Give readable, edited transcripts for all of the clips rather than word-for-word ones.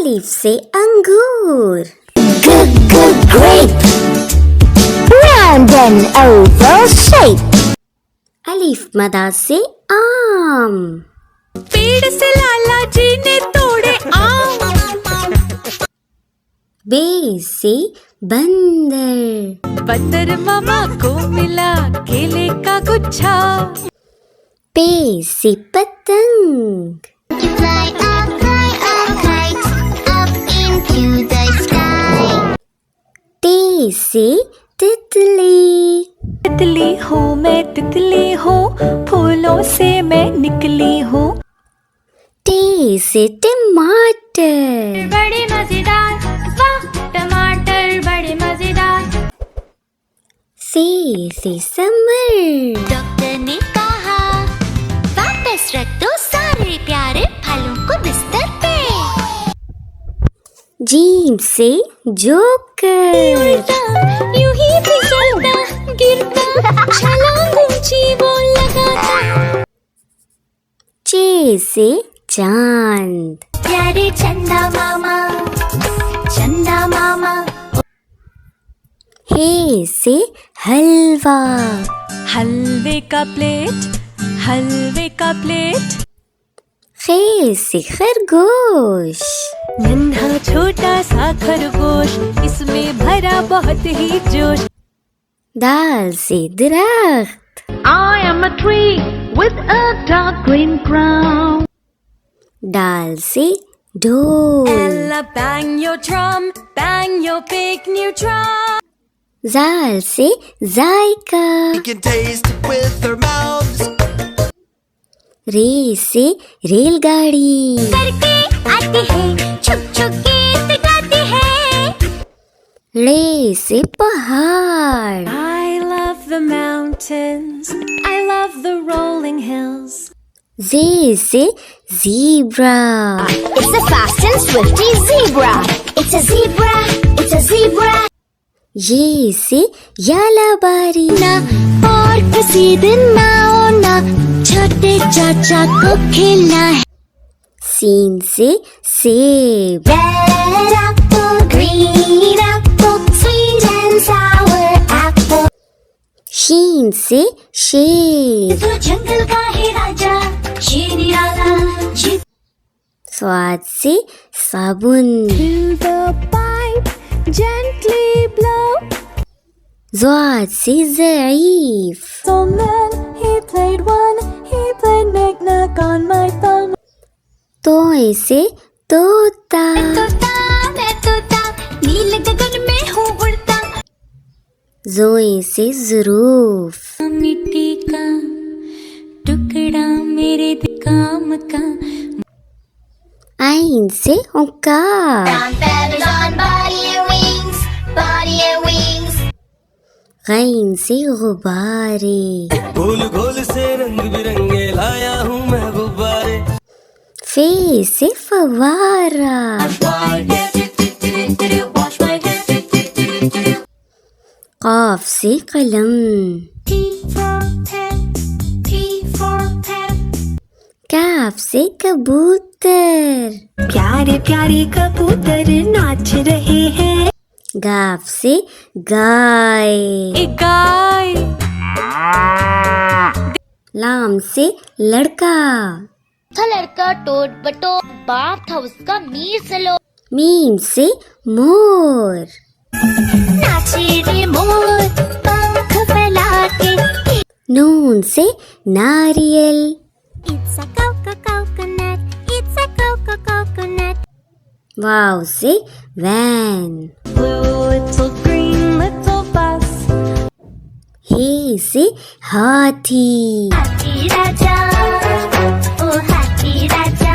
अलिफ से अंगूर. Grape. Round and oval shape. अलिफ मदा से आम. पेड़ से लाला जी ने तोड़े आम. बे से बंदर. बंदर मामा को मिला केले का गुच्छा. पे से पतंग. You fly a kite up into the sky. टे से तितली. तितली हूँ मैं तितली हूँ, फूलों से मैं निकली हूँ. टे से टमाटर. बड़े मजेदार, वाह टमाटर बड़े मजेदार. से समर. डॉक्टर ने कहा वापस रख दो सारे प्यारे फलों को बिस्तर पे. जीम से जोकर. यूं ही फिसलता गिरता छलांग ऊंची वो लगाता. चे से चांद. प्यारे चंदा मामा, चंदा मामा. हे से हलवा. हलवे का प्लेट, हलवे का प्लेट. खे से खरगोश. नन्हा छोटा सा खरगोश, इसमें भरा बहुत ही जोश. दाल से दरख्त. I am a tree with a dark green crown. डाल से ढोल. Ella bang your drum, bang your big new drum. जाल से जायका. We can taste it with our mouths. रे से रेलगाड़ी. करके आती है, छुप छुप गीत गाती है. रे से पहाड़. I love the mountains, I love the rolling hills. जे से zebra. It's a fast and swifty zebra. It's a zebra. It's a zebra. ये से यालाबारी. ना और किसी दिन ना होना, छोटे चाचा को खेलना है. सीन से सेब. Red apple, green apple, sweet and sour apple. शीन से शेर. तो जंगल का है राजा, शेरियाला जी. स्वाद से साबुन. To the pipe, gently blow. ज़्वाद से ज़ईफ. So man, he played one, he played knick-knack on my thumb. तोय से तोता. मैं तोता, नीले गगन में हूँ उड़ता. ज़ोए से ज़रूफ. मिट्टी का टुकड़ा मेरे काम का. आइन से औकार. Brown feathers on body and wings, body and wings. गैन से गुब्बारे. गोल गोल से रंग बिरंगे लाया हूँ मैं गुब्बारे. फे से फवारा. काफ से कलम. P for pet. काफ से कबूतर. प्यारे प्यारे कबूतर नाच रहे हैं. गाफ से गाय. एक गाय. लाम से लड़का. था लड़का टोट बटोर, बाप था उसका मीर सलो. मीम से मोर. नाचे रे मोर, पंख फैला के. नून से नारियल. It's a coconut, it's a coconut. वाव से van. Blue little green little bus. हे से हाथी. हाथी राजा, ओ हाथी राजा.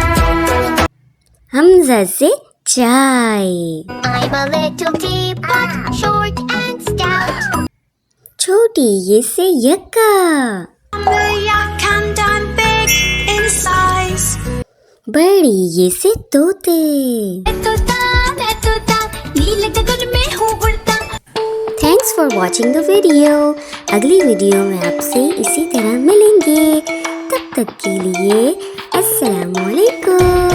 हमजा से चाय. I'm a little teapot, short and stout. छोटी ये से यक्का. The yak and I'm big in size. बड़ी ये से तोते. मैं तोता, नीले गगन में हूँ उड़ता. Thanks for watching the video. अगली वीडियो में आपसे इसी तरह मिलेंगे. तब तक के लिए अस्सलाम वालेकुम.